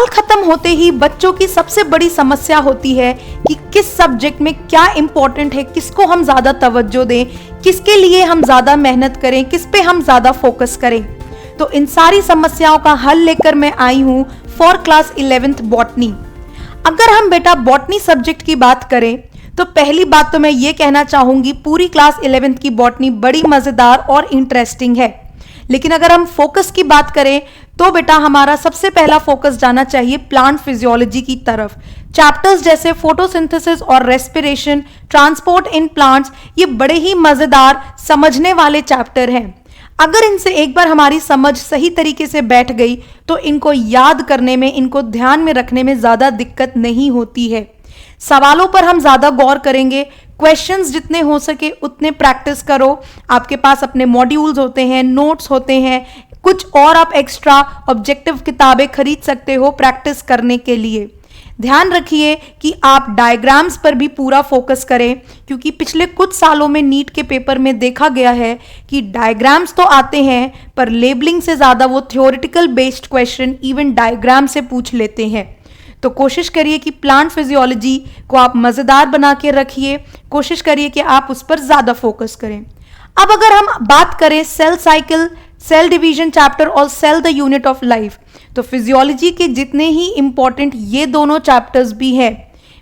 साल खत्म होते ही बच्चों की सबसे बड़ी समस्या होती है कि किस सब्जेक्ट में क्या इंपॉर्टेंट है, किसको हम ज्यादा तवज्जो दें, किसके लिए हम ज्यादा मेहनत करें, किस पे हम ज्यादा फोकस करें। तो इन सारी समस्याओं का हल लेकर मैं आई हूं फॉर क्लास 11th बॉटनी। अगर हम बेटा बॉटनी सब्जेक्ट की बात करें तो पहली बात तो मैं ये कहना चाहूंगी, पूरी क्लास 11th की बॉटनी बड़ी मजेदार और इंटरेस्टिंग है। लेकिन अगर हम फोकस की बात करें तो बेटा हमारा सबसे पहला फोकस जाना चाहिए प्लांट फिजियोलॉजी की तरफ। चैप्टर्स जैसे फोटोसिंथेसिस और रेस्पिरेशन, ट्रांसपोर्ट इन प्लांट्स, ये बड़े ही मजेदार समझने वाले चैप्टर हैं। अगर इनसे एक बार हमारी समझ सही तरीके से बैठ गई तो इनको याद करने में, इनको ध्यान में रखने में ज्यादा दिक्कत नहीं होती है। सवालों पर हम ज्यादा गौर करेंगे, क्वेश्चंस जितने हो सके उतने प्रैक्टिस करो। आपके पास अपने मॉड्यूल्स होते हैं, नोट्स होते हैं, कुछ और आप एक्स्ट्रा ऑब्जेक्टिव किताबें खरीद सकते हो प्रैक्टिस करने के लिए। ध्यान रखिए कि आप डायग्राम्स पर भी पूरा फोकस करें, क्योंकि पिछले कुछ सालों में नीट के पेपर में देखा गया है कि डायग्राम्स तो आते हैं पर लेबलिंग से ज्यादा वो theoretical based question even diagram से पूछ लेते हैं। तो कोशिश करिए कि प्लांट फिजियोलॉजी को आप मजेदार बना के रखिए, कोशिश करिए कि आप उस पर ज्यादा फोकस करें। अब अगर हम बात करें cell cycle, cell division chapter और cell the unit of life, तो फिजियोलॉजी के जितने ही इंपॉर्टेंट ये दोनों चैप्टर्स भी हैं।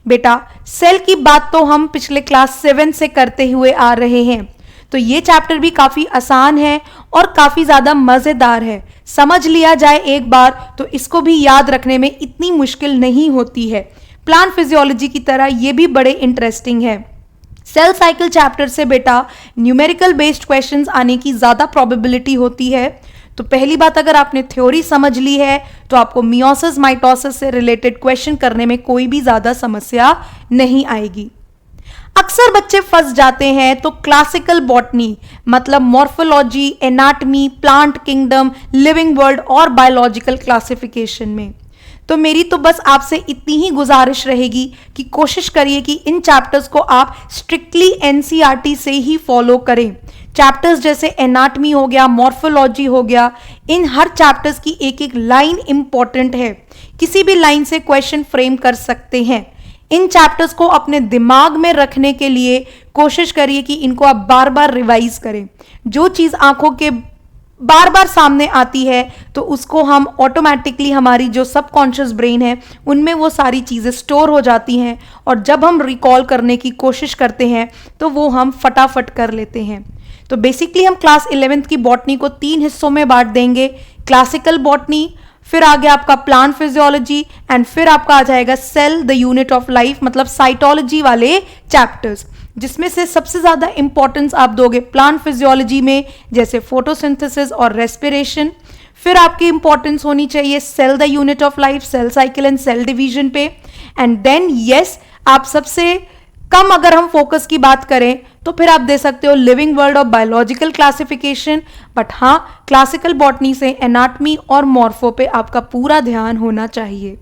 बेटा सेल की बात तो हम पिछले क्लास 7 से करते हुए आ रहे हैं, तो ये चैप्टर भी काफी आसान है और काफी ज्यादा मजेदार है। समझ लिया जाए एक बार तो इसको भी याद रखने में इतनी मुश्किल नहीं होती है। प्लांट फिजियोलॉजी की तरह ये भी बड़े इंटरेस्टिंग है। सेल साइकिल चैप्टर से बेटा न्यूमेरिकल बेस्ड क्वेश्चंस आने की ज्यादा प्रोबेबिलिटी होती है। तो पहली बात, अगर आपने थ्योरी समझ ली है तो आपको मियोसिस माइटोसिस से रिलेटेड क्वेश्चन करने में कोई भी ज्यादा समस्या नहीं आएगी। अक्सर बच्चे फंस जाते हैं तो क्लासिकल बॉटनी मतलब morphology, anatomy, plant kingdom, living world और बायोलॉजिकल क्लासिफिकेशन में। तो मेरी तो बस आपसे इतनी ही गुजारिश रहेगी कि कोशिश करिए कि इन चैप्टर्स को आप स्ट्रिक्टली एनसीईआरटी से ही फॉलो करें। चैप्टर्स जैसे एनाटमी हो गया, मॉर्फोलॉजी हो गया, इन हर चैप्टर्स की एक एक लाइन इंपॉर्टेंट है। किसी भी लाइन से क्वेश्चन फ्रेम कर सकते हैं। इन चैप्टर्स को अपने दिमाग में रखने के लिए कोशिश करिए कि इनको आप बार बार रिवाइज करें। जो चीज आंखों के बार बार सामने आती है तो उसको हम ऑटोमेटिकली, हमारी जो सबकॉन्शियस ब्रेन है उनमें वो सारी चीजें स्टोर हो जाती हैं और जब हम रिकॉल करने की कोशिश करते हैं तो वो हम फटाफट कर लेते हैं। तो बेसिकली हम क्लास 11th की बॉटनी को 3 हिस्सों में बांट देंगे। क्लासिकल बॉटनी, फिर आगे आपका प्लांट फिजियोलॉजी एंड फिर आपका आ जाएगा cell the unit of life मतलब साइटोलॉजी वाले चैप्टर्स, जिसमें से सबसे ज्यादा इंपॉर्टेंस आप दोगे प्लांट फिजियोलॉजी में, जैसे फोटोसिंथेसिस और रेस्पिरेशन। फिर आपकी इंपॉर्टेंस होनी चाहिए cell the unit of life, cell cycle and cell division पे। एंड देन यस, आप सबसे कम अगर हम फोकस की बात करें तो फिर आप दे सकते हो लिविंग वर्ल्ड और बायोलॉजिकल क्लासिफिकेशन। बट हाँ, क्लासिकल बॉटनी से एनाटमी और मॉर्फो पे आपका पूरा ध्यान होना चाहिए।